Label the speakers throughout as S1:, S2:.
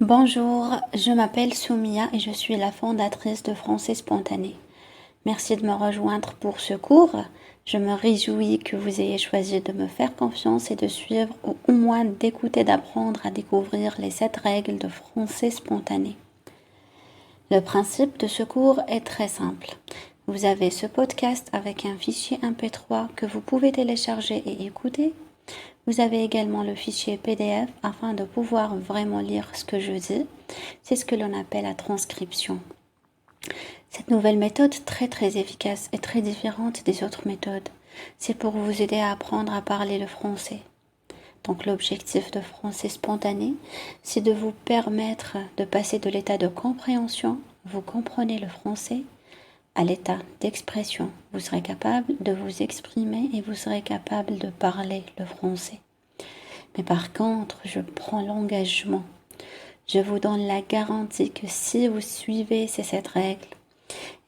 S1: Bonjour, je m'appelle Soumia et je suis la fondatrice de Français Spontané. Merci de me rejoindre pour ce cours. Je me réjouis que vous ayez choisi de me faire confiance et de suivre ou au moins d'écouter, d'apprendre à découvrir les 7 règles de Français Spontané. Le principe de ce cours est très simple. Vous avez ce podcast avec un fichier MP3 que vous pouvez télécharger et écouter. Vous avez également le fichier PDF afin de pouvoir vraiment lire ce que je dis. C'est ce que l'on appelle la transcription. Cette nouvelle méthode très efficace est très différente des autres méthodes. C'est pour vous aider à apprendre à parler le français. Donc l'objectif de Français Spontané, c'est de vous permettre de passer de l'état de compréhension, vous comprenez le français, à l'état d'expression. Vous serez capable de vous exprimer et vous serez capable de parler le français. Mais par contre, je prends l'engagement. Je vous donne la garantie que si vous suivez ces 7 règles,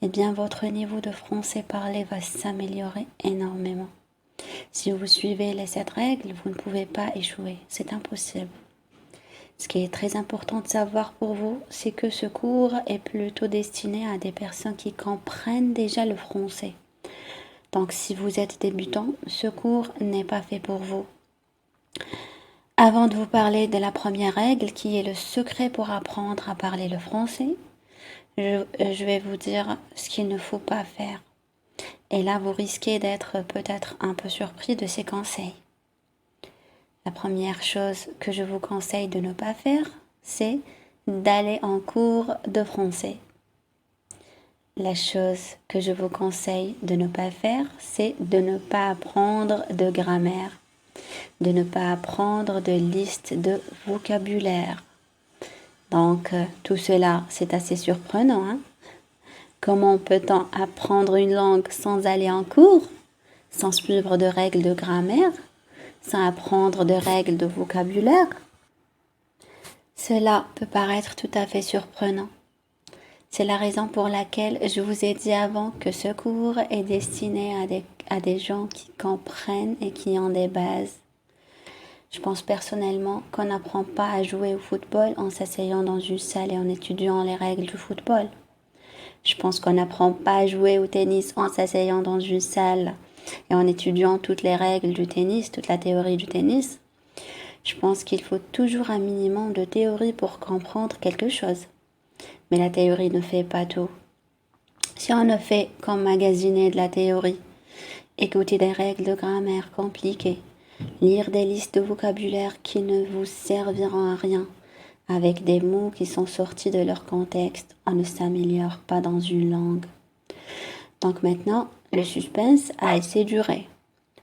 S1: eh bien votre niveau de français parlé va s'améliorer énormément. Si vous suivez les 7 règles, vous ne pouvez pas échouer. C'est impossible. Ce qui est très important de savoir pour vous, c'est que ce cours est plutôt destiné à des personnes qui comprennent déjà le français. Donc si vous êtes débutant, ce cours n'est pas fait pour vous. Avant de vous parler de la première règle, qui est le secret pour apprendre à parler le français, je vais vous dire ce qu'il ne faut pas faire. Et là, vous risquez d'être peut-être un peu surpris de ces conseils. La première chose que je vous conseille de ne pas faire, c'est d'aller en cours de français. La chose que je vous conseille de ne pas faire, c'est de ne pas apprendre de grammaire, de ne pas apprendre de liste de vocabulaire. Donc, tout cela, c'est assez surprenant, hein? Comment peut-on apprendre une langue sans aller en cours, sans suivre de règles de grammaire, sans apprendre de règles de vocabulaire? Cela peut paraître tout à fait surprenant. C'est la raison pour laquelle je vous ai dit avant que ce cours est destiné à des gens qui comprennent et qui ont des bases. Je pense personnellement qu'on n'apprend pas à jouer au football en s'asseyant dans une salle et en étudiant les règles du football. Je pense qu'on n'apprend pas à jouer au tennis en s'asseyant dans une salle et en étudiant toutes les règles du tennis, toute la théorie du tennis. Je pense qu'il faut toujours un minimum de théorie pour comprendre quelque chose. Mais la théorie ne fait pas tout. Si on ne fait qu'emmagasiner de la théorie, écouter des règles de grammaire compliquées, lire des listes de vocabulaire qui ne vous serviront à rien, avec des mots qui sont sortis de leur contexte, on ne s'améliore pas dans une langue. Donc maintenant, le suspense a assez duré.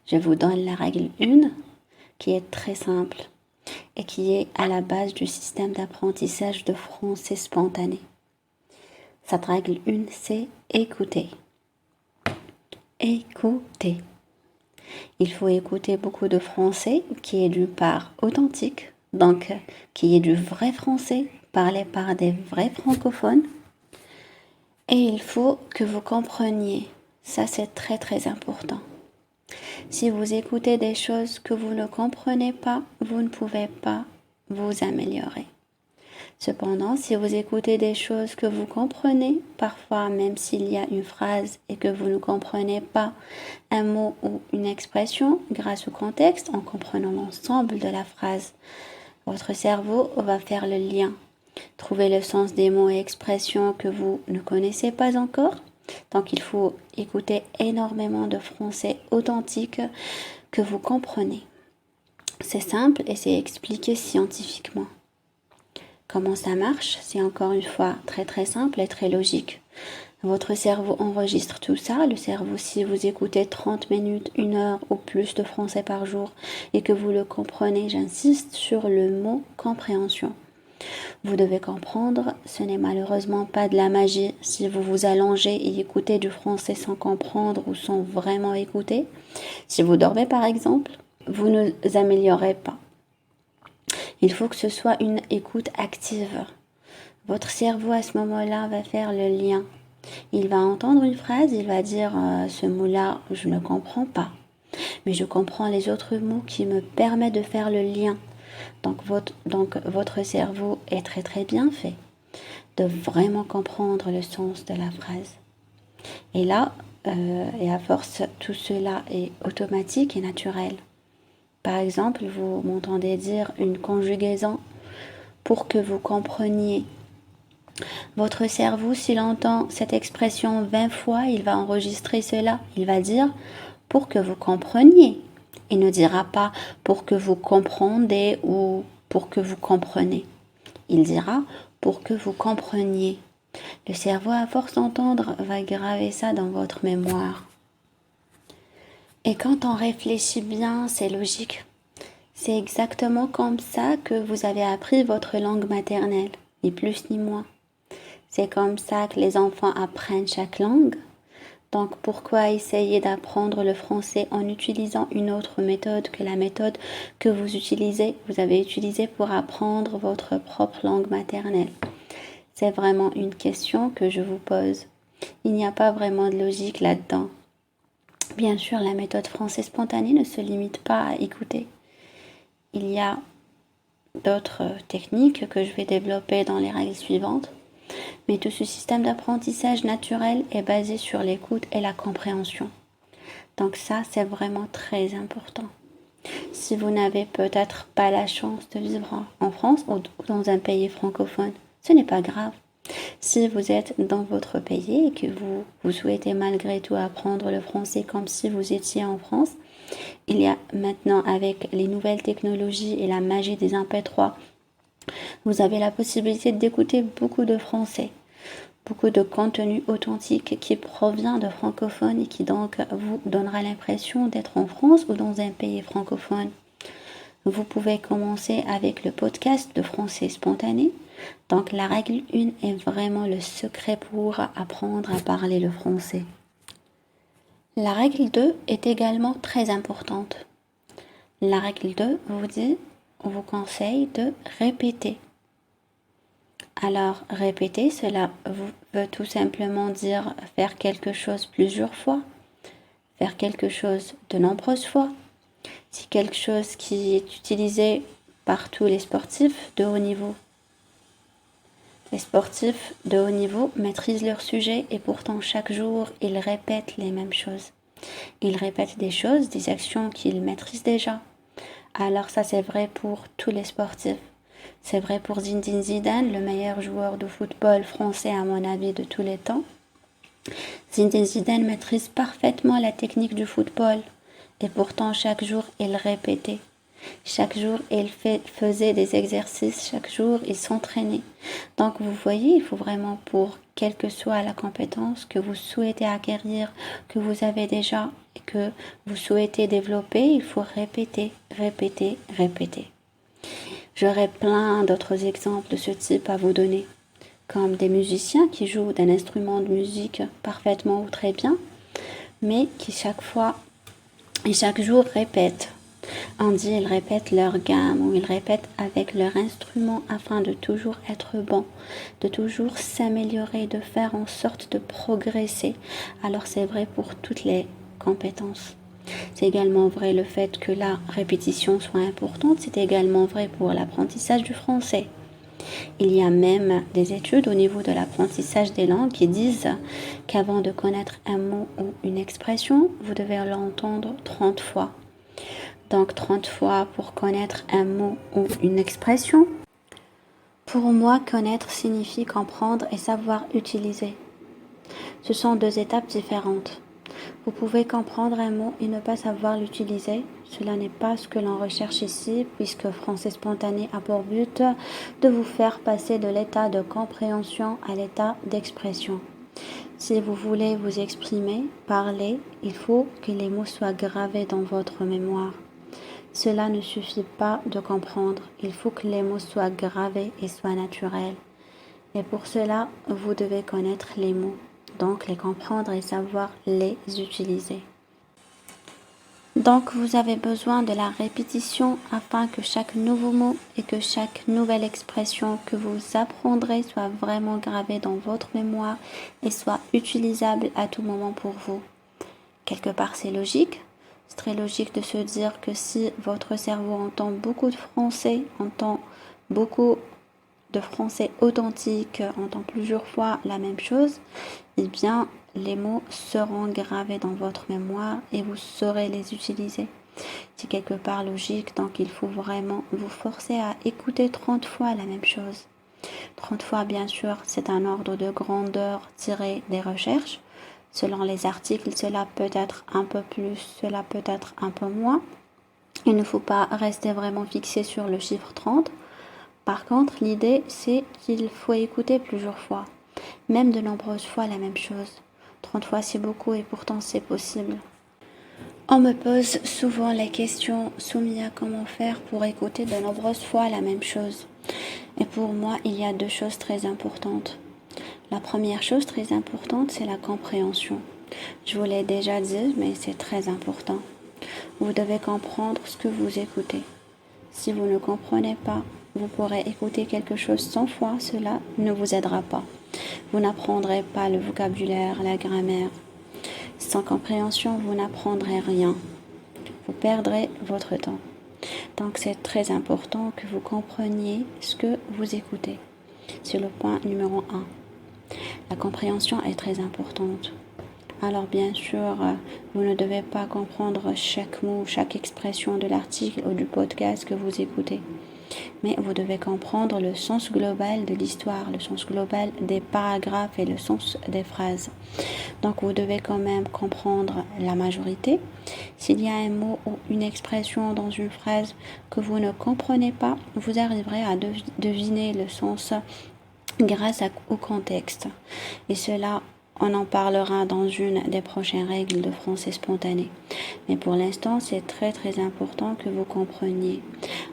S1: Je vous donne la règle 1, qui est très simple et qui est à la base du système d'apprentissage de français spontané. Cette règle 1, c'est écouter. Écouter. Il faut écouter beaucoup de français qui est d'une part authentique, donc qui est du vrai français parlé par des vrais francophones. Et il faut que vous compreniez. Ça, c'est très important. Si vous écoutez des choses que vous ne comprenez pas, vous ne pouvez pas vous améliorer. Cependant, si vous écoutez des choses que vous comprenez, parfois même s'il y a une phrase et que vous ne comprenez pas un mot ou une expression, grâce au contexte, en comprenant l'ensemble de la phrase, votre cerveau va faire le lien. Trouver le sens des mots et expressions que vous ne connaissez pas encore. Donc il faut écouter énormément de français authentique que vous comprenez. C'est simple et c'est expliqué scientifiquement. Comment ça marche? C'est encore une fois très simple et très logique. Votre cerveau enregistre tout ça. Le cerveau, si vous écoutez 30 minutes, 1 heure ou plus de français par jour et que vous le comprenez, j'insiste sur le mot compréhension. Vous devez comprendre, ce n'est malheureusement pas de la magie. Si vous vous allongez et écoutez du français sans comprendre ou sans vraiment écouter, si vous dormez par exemple, vous ne vous améliorez pas. Il faut que ce soit une écoute active. Votre cerveau à ce moment-là va faire le lien. Il va entendre une phrase, il va dire ce mot-là, je ne comprends pas. Mais je comprends les autres mots qui me permettent de faire le lien. Donc votre cerveau est très très bien fait de vraiment comprendre le sens de la phrase. Et là, et à force, tout cela est automatique et naturel. Par exemple, vous m'entendez dire une conjugaison pour que vous compreniez. Votre cerveau, s'il entend cette expression 20 fois, il va enregistrer cela. Il va dire pour que vous compreniez. Il ne dira pas pour que vous comprendez ou pour que vous comprenez. Il dira pour que vous compreniez. Le cerveau, à force d'entendre, va graver ça dans votre mémoire. Et quand on réfléchit bien, c'est logique. C'est exactement comme ça que vous avez appris votre langue maternelle, ni plus ni moins. C'est comme ça que les enfants apprennent chaque langue. Donc pourquoi essayer d'apprendre le français en utilisant une autre méthode que la méthode que vous avez utilisée pour apprendre votre propre langue maternelle? C'est vraiment une question que je vous pose. Il n'y a pas vraiment de logique là-dedans. Bien sûr, la méthode français spontané ne se limite pas à écouter. Il y a d'autres techniques que je vais développer dans les règles suivantes. Mais tout ce système d'apprentissage naturel est basé sur l'écoute et la compréhension. Donc ça, c'est vraiment très important. Si vous n'avez peut-être pas la chance de vivre en France ou dans un pays francophone, ce n'est pas grave. Si vous êtes dans votre pays et que vous souhaitez malgré tout apprendre le français comme si vous étiez en France, il y a maintenant avec les nouvelles technologies et la magie des MP3, vous avez la possibilité d'écouter beaucoup de français, beaucoup de contenu authentique qui provient de francophones et qui donc vous donnera l'impression d'être en France ou dans un pays francophone. Vous pouvez commencer avec le podcast de français spontané. Donc la règle 1 est vraiment le secret pour apprendre à parler le français. La règle 2 est également très importante. La règle 2 vous conseille de répéter. Alors, répéter, cela veut tout simplement dire faire quelque chose plusieurs fois, faire quelque chose de nombreuses fois. C'est quelque chose qui est utilisé par tous les sportifs de haut niveau. Les sportifs de haut niveau maîtrisent leur sujet et pourtant chaque jour, ils répètent les mêmes choses. Ils répètent des choses, des actions qu'ils maîtrisent déjà. Alors ça, c'est vrai pour tous les sportifs. C'est vrai pour Zinedine Zidane, le meilleur joueur de football français à mon avis de tous les temps. Zinedine Zidane maîtrise parfaitement la technique du football et pourtant chaque jour il répétait. Chaque jour il faisait des exercices, chaque jour il s'entraînait. Donc vous voyez, il faut vraiment pour quelle que soit la compétence que vous souhaitez acquérir, que vous avez déjà et que vous souhaitez développer, il faut répéter, répéter, répéter. J'aurais plein d'autres exemples de ce type à vous donner, comme des musiciens qui jouent d'un instrument de musique parfaitement ou très bien, mais qui chaque fois et chaque jour répètent. On dit ils répètent leur gamme ou ils répètent avec leur instrument afin de toujours être bon, de toujours s'améliorer, de faire en sorte de progresser. Alors c'est vrai pour toutes les compétences. C'est également vrai le fait que la répétition soit importante, c'est également vrai pour l'apprentissage du français. Il y a même des études au niveau de l'apprentissage des langues qui disent qu'avant de connaître un mot ou une expression, vous devez l'entendre 30 fois. Donc 30 fois pour connaître un mot ou une expression. Pour moi, connaître signifie comprendre et savoir utiliser. Ce sont deux étapes différentes. Vous pouvez comprendre un mot et ne pas savoir l'utiliser. Cela n'est pas ce que l'on recherche ici, puisque Français spontané a pour but de vous faire passer de l'état de compréhension à l'état d'expression. Si vous voulez vous exprimer, parler, il faut que les mots soient gravés dans votre mémoire. Cela ne suffit pas de comprendre, il faut que les mots soient gravés et soient naturels. Et pour cela, vous devez connaître les mots. Donc les comprendre et savoir les utiliser. Donc vous avez besoin de la répétition afin que chaque nouveau mot et que chaque nouvelle expression que vous apprendrez soit vraiment gravée dans votre mémoire et soit utilisable à tout moment pour vous. Quelque part c'est logique, C'est très logique de se dire que si votre cerveau entend beaucoup de français, entend beaucoup de français authentique, entend plusieurs fois la même chose, eh bien les mots seront gravés dans votre mémoire et vous saurez les utiliser. C'est quelque part logique, donc il faut vraiment vous forcer à écouter 30 fois la même chose. 30 fois, bien sûr, c'est un ordre de grandeur tiré des recherches. Selon les articles, cela peut être un peu plus, cela peut être un peu moins. Il ne faut pas rester vraiment fixé sur le chiffre 30. Par contre, l'idée, c'est qu'il faut écouter plusieurs fois, même de nombreuses fois la même chose. 30 fois, c'est beaucoup et pourtant c'est possible. On me pose souvent la question, Soumia, comment faire pour écouter de nombreuses fois la même chose? Et pour moi, il y a deux choses très importantes. La première chose très importante, c'est la compréhension. Je vous l'ai déjà dit, mais c'est très important. Vous devez comprendre ce que vous écoutez. Si vous ne comprenez pas, vous pourrez écouter quelque chose 100 fois, cela ne vous aidera pas. Vous n'apprendrez pas le vocabulaire, la grammaire. Sans compréhension, vous n'apprendrez rien. Vous perdrez votre temps. Donc c'est très important que vous compreniez ce que vous écoutez. C'est le point numéro 1. La compréhension est très importante. Alors bien sûr, vous ne devez pas comprendre chaque mot, chaque expression de l'article ou du podcast que vous écoutez. Mais vous devez comprendre le sens global de l'histoire, le sens global des paragraphes et le sens des phrases. Donc vous devez quand même comprendre la majorité. S'il y a un mot ou une expression dans une phrase que vous ne comprenez pas, vous arriverez à deviner le sens grâce au contexte. Et cela, on en parlera dans une des prochaines règles de français spontané. Mais pour l'instant, c'est très très important que vous compreniez.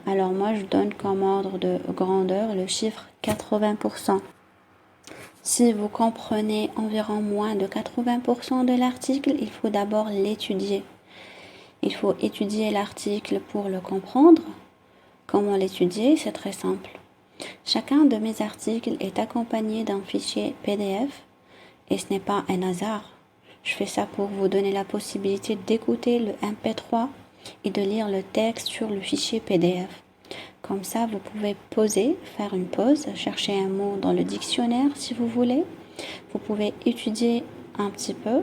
S1: Alors moi, je donne comme ordre de grandeur le chiffre 80%. Si vous comprenez environ moins de 80% de l'article, il faut d'abord l'étudier. Il faut étudier l'article pour le comprendre. Comment l'étudier? C'est très simple. Chacun de mes articles est accompagné d'un fichier PDF et ce n'est pas un hasard. Je fais ça pour vous donner la possibilité d'écouter le MP3 et de lire le texte sur le fichier PDF. Comme ça, vous pouvez poser, faire une pause, chercher un mot dans le dictionnaire si vous voulez. Vous pouvez étudier un petit peu.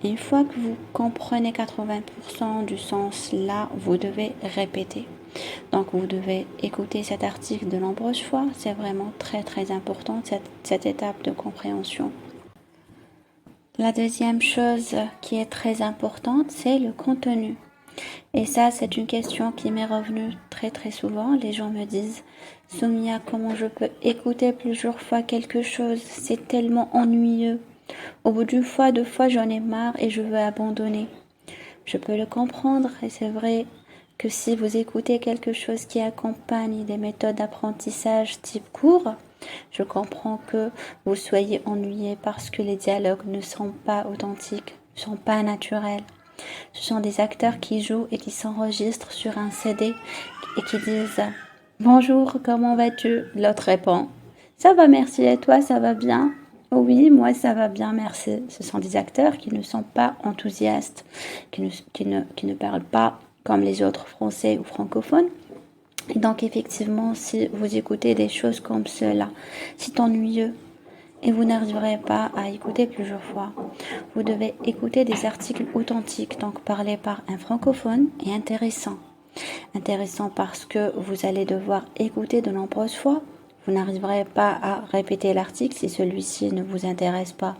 S1: Et une fois que vous comprenez 80% du sens, là, vous devez répéter. Donc, vous devez écouter cet article de nombreuses fois. C'est vraiment très, très important, cette étape de compréhension. La deuxième chose qui est très importante, c'est le contenu. Et ça, c'est une question qui m'est revenue très très souvent. Les gens me disent, Soumia, comment je peux écouter plusieurs fois quelque chose? C'est tellement ennuyeux. Au bout d'une fois, deux fois, j'en ai marre et je veux abandonner. Je peux le comprendre et c'est vrai que si vous écoutez quelque chose qui accompagne des méthodes d'apprentissage type cours, je comprends que vous soyez ennuyé parce que les dialogues ne sont pas authentiques, ne sont pas naturels. Ce sont des acteurs qui jouent et qui s'enregistrent sur un CD et qui disent « Bonjour, comment vas-tu ?» L'autre répond « Ça va, merci, et toi, ça va bien ?» « Oui, moi, ça va bien, merci. » Ce sont des acteurs qui ne sont pas enthousiastes, qui ne parlent pas comme les autres français ou francophones. Et donc, effectivement, si vous écoutez des choses comme cela, c'est ennuyeux. Et vous n'arriverez pas à écouter plusieurs fois. Vous devez écouter des articles authentiques, donc parlés par un francophone et intéressant. Intéressant parce que vous allez devoir écouter de nombreuses fois. Vous n'arriverez pas à répéter l'article si celui-ci ne vous intéresse pas.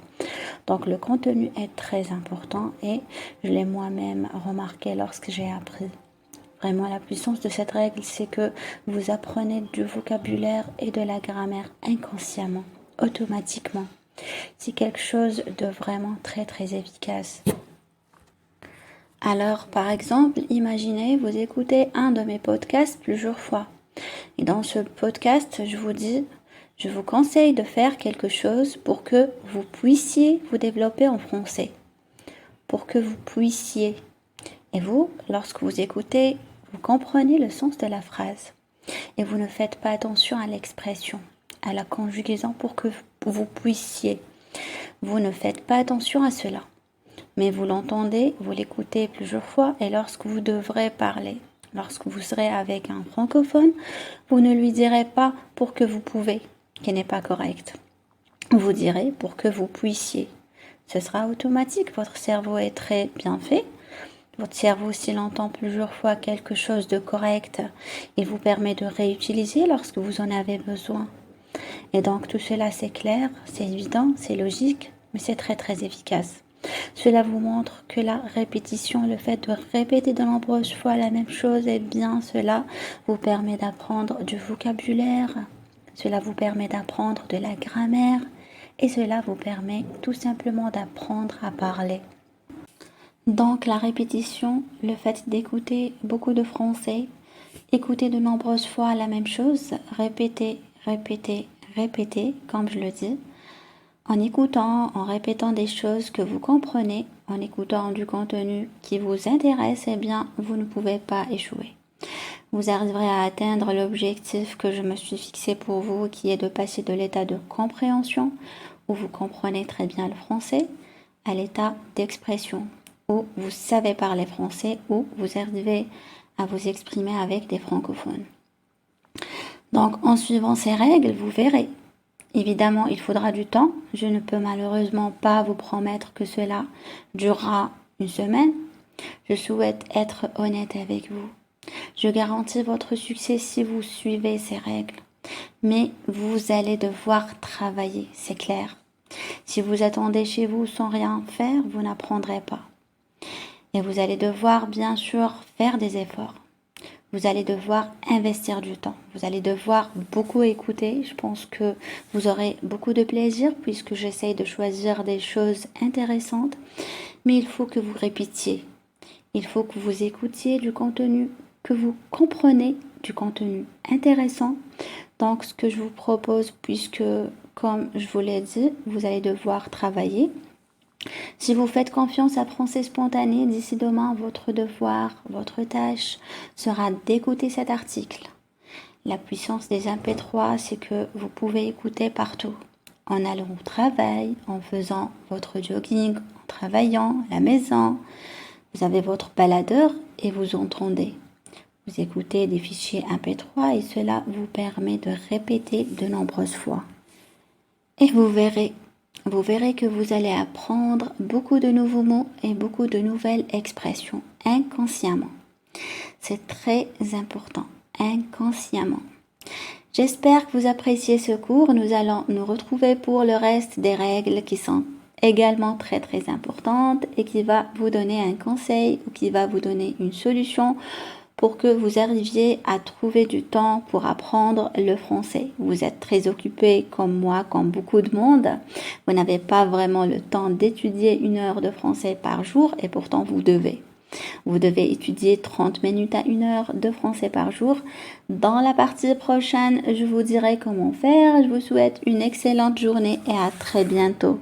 S1: Donc le contenu est très important et je l'ai moi-même remarqué lorsque j'ai appris. Vraiment, la puissance de cette règle, c'est que vous apprenez du vocabulaire et de la grammaire inconsciemment, automatiquement. C'est quelque chose de vraiment très très efficace. Alors, par exemple, imaginez, vous écoutez un de mes podcasts plusieurs fois. Et dans ce podcast, je vous conseille de faire quelque chose pour que vous puissiez vous développer en français. Pour que vous puissiez. Et vous, lorsque vous écoutez, vous comprenez le sens de la phrase. Et vous ne faites pas attention à l'expression, à la conjugaison pour que vous puissiez. Vous ne faites pas attention à cela. mais vous l'entendez, vous l'écoutez plusieurs fois et lorsque vous devrez parler, lorsque vous serez avec un francophone, vous ne lui direz pas pour que vous pouvez, qui n'est pas correct. Vous direz pour que vous puissiez. Ce sera automatique, votre cerveau est très bien fait. Votre cerveau, s'il entend plusieurs fois quelque chose de correct, il vous permet de réutiliser lorsque vous en avez besoin. Et donc tout cela c'est clair, c'est évident, c'est logique, mais c'est très très efficace. Cela vous montre que la répétition, le fait de répéter de nombreuses fois la même chose, eh bien cela vous permet d'apprendre du vocabulaire, cela vous permet d'apprendre de la grammaire et cela vous permet tout simplement d'apprendre à parler. Donc la répétition, le fait d'écouter beaucoup de français, écouter de nombreuses fois la même chose, répéter, répéter, répéter, comme je le dis, en écoutant, en répétant des choses que vous comprenez, en écoutant du contenu qui vous intéresse, eh bien, vous ne pouvez pas échouer. Vous arriverez à atteindre l'objectif que je me suis fixé pour vous, qui est de passer de l'état de compréhension, où vous comprenez très bien le français, à l'état d'expression, où vous savez parler français, où vous arrivez à vous exprimer avec des francophones. Donc, en suivant ces règles, vous verrez. Évidemment, il faudra du temps. Je ne peux malheureusement pas vous promettre que cela durera une semaine. Je souhaite être honnête avec vous. Je garantis votre succès si vous suivez ces règles. Mais vous allez devoir travailler, c'est clair. Si vous attendez chez vous sans rien faire, vous n'apprendrez pas. Et vous allez devoir bien sûr faire des efforts. Vous allez devoir investir du temps. Vous allez devoir beaucoup écouter. Je pense que vous aurez beaucoup de plaisir puisque j'essaye de choisir des choses intéressantes. Mais il faut que vous répétiez. Il faut que vous écoutiez du contenu, que vous compreniez du contenu intéressant. Donc ce que je vous propose, puisque comme je vous l'ai dit, vous allez devoir travailler. Si vous faites confiance à Français Spontané, d'ici demain, votre devoir, votre tâche sera d'écouter cet article. La puissance des MP3, c'est que vous pouvez écouter partout. En allant au travail, en faisant votre jogging, en travaillant à la maison. Vous avez votre baladeur et vous entendez. Vous écoutez des fichiers MP3 et cela vous permet de répéter de nombreuses fois. Et vous verrez que vous allez apprendre beaucoup de nouveaux mots et beaucoup de nouvelles expressions inconsciemment. C'est très important, inconsciemment. J'espère que vous appréciez ce cours. Nous allons nous retrouver pour le reste des règles qui sont également très très importantes et qui va vous donner un conseil ou qui va vous donner une solution pour que vous arriviez à trouver du temps pour apprendre le français. Vous êtes très occupé comme moi, comme beaucoup de monde. Vous n'avez pas vraiment le temps d'étudier 1 heure de français par jour et pourtant vous devez. Vous devez étudier 30 minutes à 1 heure de français par jour. Dans la partie prochaine, je vous dirai comment faire. Je vous souhaite une excellente journée et à très bientôt.